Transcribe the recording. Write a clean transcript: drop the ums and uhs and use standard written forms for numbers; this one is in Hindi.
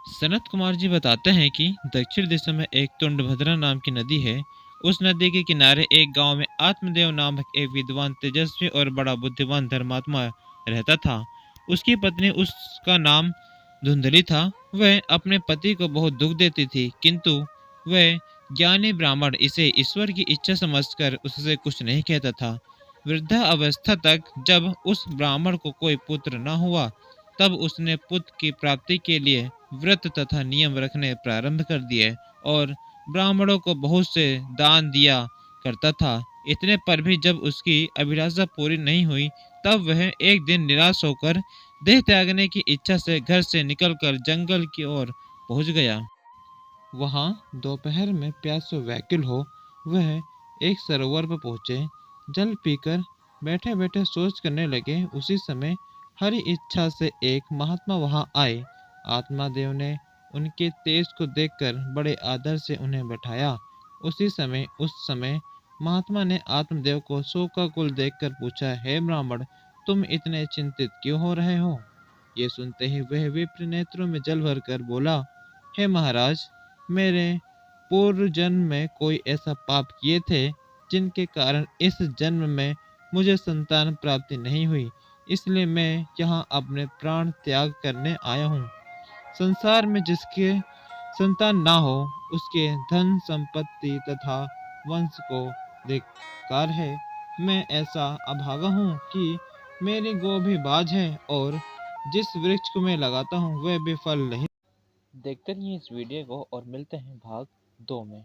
सनत कुमार जी बताते हैं कि दक्षिण दिशा में एक तुंडभद्रा नाम की नदी है। उस नदी के किनारे एक गांव में आत्मदेव नामक एक विद्वान, तेजस्वी और बड़ा बुद्धिमान धर्मात्मा रहता था। उसकी पत्नी, उसका नाम धुंधली था। वह अपने पति को बहुत दुख देती थी, किंतु वह ज्ञानी ब्राह्मण इसे ईश्वर की इच्छा समझकर उससे कुछ नहीं कहता था। वृद्धा अवस्था तक जब उस ब्राह्मण को कोई पुत्र न हुआ, तब उसने पुत्र की प्राप्ति के लिए व्रत तथा नियम रखने प्रारंभ कर दिए और ब्राह्मणों को बहुत से दान दिया करता था। इतने पर भी जब उसकी अभिलाषा पूरी नहीं हुई, तब वह एक दिन निराश होकर देह त्यागने की इच्छा से घर से निकलकर जंगल की ओर पहुंच गया। वहां दोपहर में प्यास से व्याकुल हो वह एक सरोवर पर पहुंचे। जल पीकर बैठे बैठे सोच करने लगे। उसी समय हरि इच्छा से एक महात्मा वहां आए। आत्मा देव ने उनके तेज को देखकर बड़े आदर से उन्हें बैठाया। उस समय महात्मा ने आत्मदेव को शोकाकुल देखकर पूछा, हे ब्राह्मण, तुम इतने चिंतित क्यों हो रहे हो? ये सुनते ही वह विप्र नेत्रों में जल भरकर बोला, हे महाराज, मेरे पूर्व जन्म में कोई ऐसा पाप किए थे जिनके कारण इस जन्म में मुझे संतान प्राप्ति नहीं हुई। इसलिए मैं यहाँ अपने प्राण त्याग करने आया हूँ। संसार में जिसके संतान ना हो, उसके धन संपत्ति तथा वंश को धिक्कार है। मैं ऐसा अभागा हूँ कि मेरी गौ भी बाज है और जिस वृक्ष को मैं लगाता हूँ वह भी फल नहीं। देखते रहिए इस वीडियो को और मिलते हैं भाग 2 में।